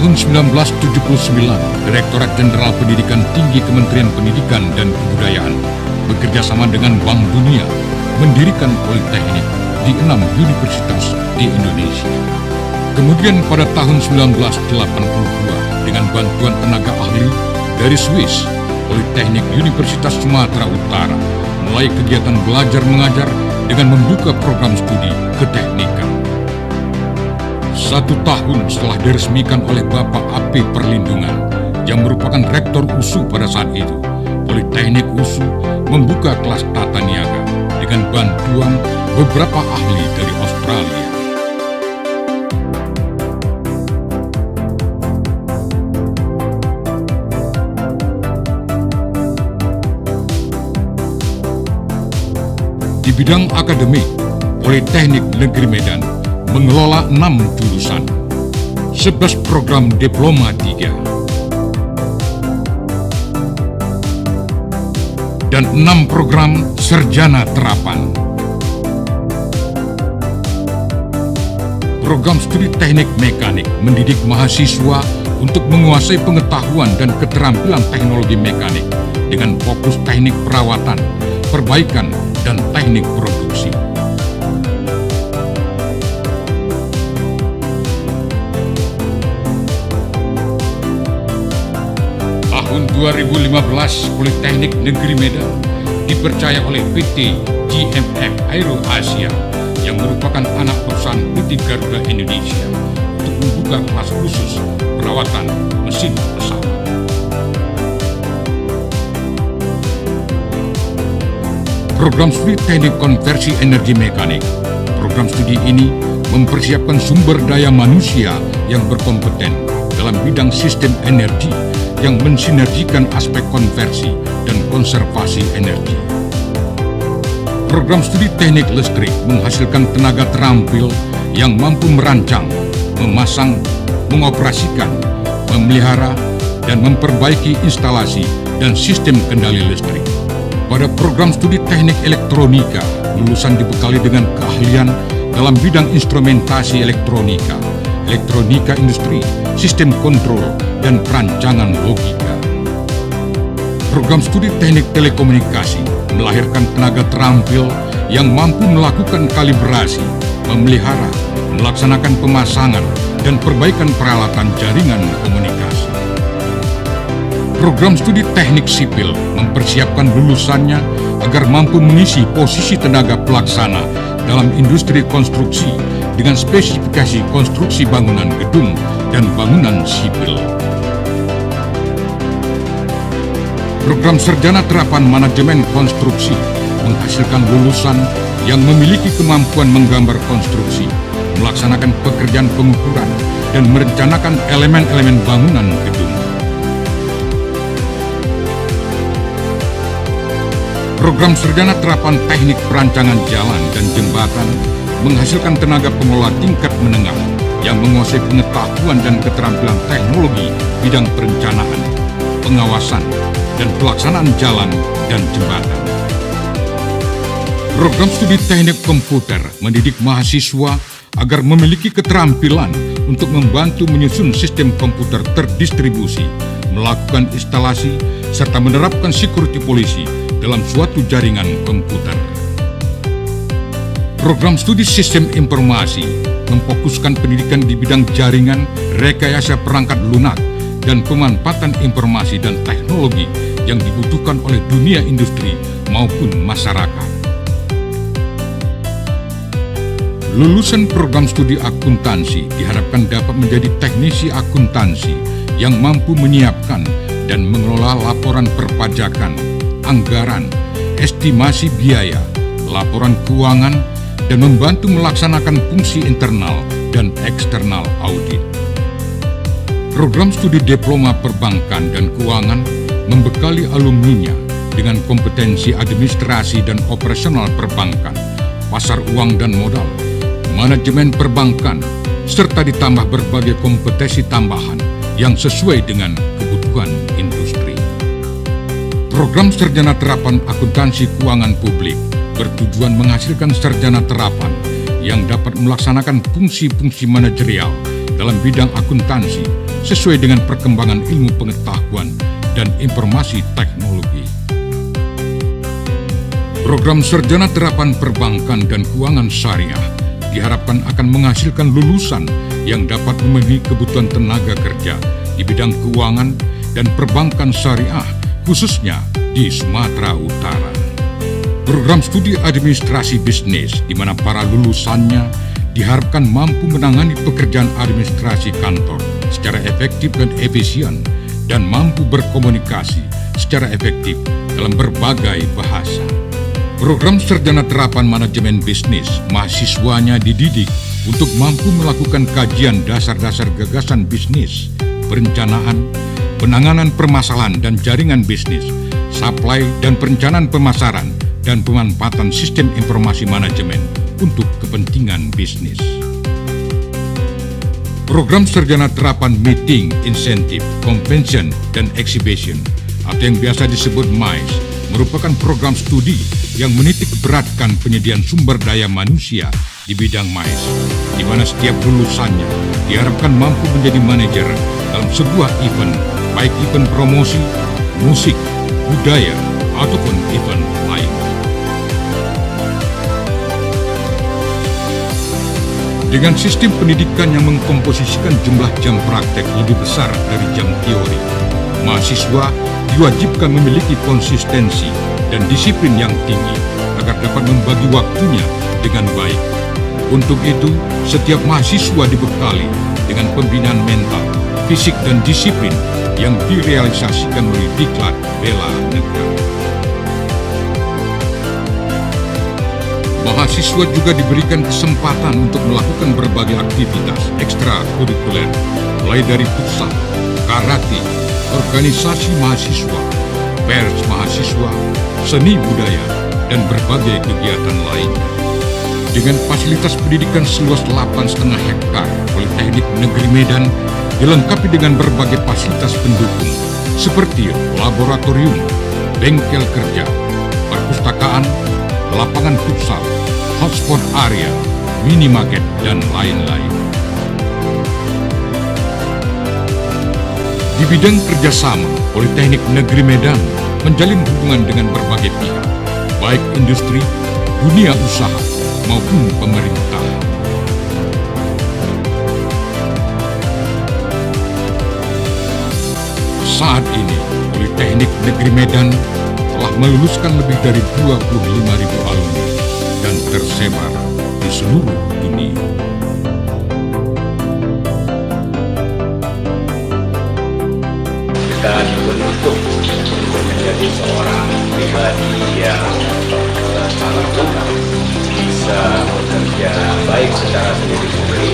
tahun 1979, Direktorat Jenderal Pendidikan Tinggi Kementerian Pendidikan dan Kebudayaan bekerjasama dengan Bank Dunia mendirikan politeknik di 6 universitas di Indonesia. Kemudian pada tahun 1982, dengan bantuan tenaga ahli dari Swiss, Politeknik Universitas Sumatera Utara mulai kegiatan belajar mengajar dengan membuka program studi keteknikan. 1 tahun setelah diresmikan oleh Bapak AP Perlindungan, yang merupakan rektor USU pada saat itu, Politeknik USU membuka kelas tata niaga dengan bantuan beberapa ahli dari Australia. Di bidang akademik, Politeknik Negeri Medan mengelola 6 jurusan, 11 program diploma 3, dan 6 program sarjana terapan. Program studi teknik mekanik mendidik mahasiswa untuk menguasai pengetahuan dan keterampilan teknologi mekanik dengan fokus teknik perawatan, perbaikan, dan teknik produksi. Tahun 2015, Politeknik Negeri Medan dipercaya oleh PT GMF Aero Asia yang merupakan anak perusahaan PT Garuda Indonesia untuk membuka kelas khusus perawatan mesin pesawat. Program studi teknik konversi energi mekanik. Program studi ini mempersiapkan sumber daya manusia yang berkompeten dalam bidang sistem energi yang mensinergikan aspek konversi dan konservasi energi. Program studi teknik listrik menghasilkan tenaga terampil yang mampu merancang, memasang, mengoperasikan, memelihara, dan memperbaiki instalasi dan sistem kendali listrik. Pada program studi teknik elektronika, lulusan dibekali dengan keahlian dalam bidang instrumentasi elektronika, elektronika industri, sistem kontrol, dan perancangan logika. Program studi teknik telekomunikasi melahirkan tenaga terampil yang mampu melakukan kalibrasi, memelihara, melaksanakan pemasangan, dan perbaikan peralatan jaringan komunikasi. Program studi teknik sipil mempersiapkan lulusannya agar mampu mengisi posisi tenaga pelaksana dalam industri konstruksi dengan spesifikasi konstruksi bangunan gedung dan bangunan sipil. Program sarjana terapan manajemen konstruksi menghasilkan lulusan yang memiliki kemampuan menggambar konstruksi, melaksanakan pekerjaan pengukuran, dan merencanakan elemen-elemen bangunan gedung. Program sarjana terapan teknik perancangan jalan dan jembatan menghasilkan tenaga pengelola tingkat menengah yang menguasai pengetahuan dan keterampilan teknologi bidang perencanaan, pengawasan, dan pelaksanaan jalan dan jembatan. Program studi teknik komputer mendidik mahasiswa agar memiliki keterampilan untuk membantu menyusun sistem komputer terdistribusi, melakukan instalasi, serta menerapkan security policy dalam suatu jaringan komputer. Program studi sistem informasi memfokuskan pendidikan di bidang jaringan, rekayasa perangkat lunak, dan pemanfaatan informasi dan teknologi yang dibutuhkan oleh dunia industri maupun masyarakat. Lulusan program studi akuntansi diharapkan dapat menjadi teknisi akuntansi yang mampu menyiapkan dan mengelola laporan perpajakan, anggaran, estimasi biaya, laporan keuangan, dan membantu melaksanakan fungsi internal dan eksternal audit. Program studi diploma perbankan dan keuangan membekali alumninya dengan kompetensi administrasi dan operasional perbankan, pasar uang dan modal, manajemen perbankan, serta ditambah berbagai kompetensi tambahan yang sesuai dengan kebutuhan industri. Program sarjana terapan akuntansi keuangan publik bertujuan menghasilkan sarjana terapan yang dapat melaksanakan fungsi-fungsi manajerial dalam bidang akuntansi sesuai dengan perkembangan ilmu pengetahuan dan informasi teknologi. Program Sarjana Terapan Perbankan dan Keuangan Syariah diharapkan akan menghasilkan lulusan yang dapat memenuhi kebutuhan tenaga kerja di bidang keuangan dan perbankan syariah, khususnya di Sumatera Utara. Program studi administrasi bisnis, di mana para lulusannya diharapkan mampu menangani pekerjaan administrasi kantor secara efektif dan efisien, dan mampu berkomunikasi secara efektif dalam berbagai bahasa. Program Sarjana Terapan Manajemen Bisnis, mahasiswanya dididik untuk mampu melakukan kajian dasar-dasar gagasan bisnis, perencanaan, penanganan permasalahan dan jaringan bisnis, supply dan perencanaan pemasaran, dan pemanfaatan sistem informasi manajemen untuk kepentingan bisnis. Program Sarjana Terapan Meeting, Incentive, Convention, dan Exhibition, atau yang biasa disebut MICE, merupakan program studi yang menitik beratkan penyediaan sumber daya manusia di bidang MICE, di mana setiap lulusannya diharapkan mampu menjadi manajer dalam sebuah event, baik event promosi, musik, budaya, ataupun event lain. Dengan sistem pendidikan yang mengkomposisikan jumlah jam praktek lebih besar dari jam teori, mahasiswa diwajibkan memiliki konsistensi dan disiplin yang tinggi agar dapat membagi waktunya dengan baik. Untuk itu, setiap mahasiswa dibekali dengan pembinaan mental, fisik, dan disiplin yang direalisasikan melalui Diklat Bela Negara. Mahasiswa juga diberikan kesempatan untuk melakukan berbagai aktivitas ekstrakurikuler, mulai dari futsal, karate, organisasi mahasiswa, pers mahasiswa, seni budaya, dan berbagai kegiatan lainnya. Dengan fasilitas pendidikan seluas 8,5 hektar, Politeknik Negeri Medan dilengkapi dengan berbagai fasilitas pendukung seperti laboratorium, bengkel kerja, perpustakaan, lapangan futsal, hotspot area, minimarket, dan lain-lain. Di bidang kerjasama, Politeknik Negeri Medan menjalin hubungan dengan berbagai pihak, baik industri, dunia usaha, maupun pemerintah. Saat ini, Politeknik Negeri Medan telah meluluskan lebih dari 25.000 alumni dan tersebar di seluruh dunia. Dan menuntut untuk menjadi seorang pribadi yang secara lengkap bisa bekerja baik secara sendiri-sendiri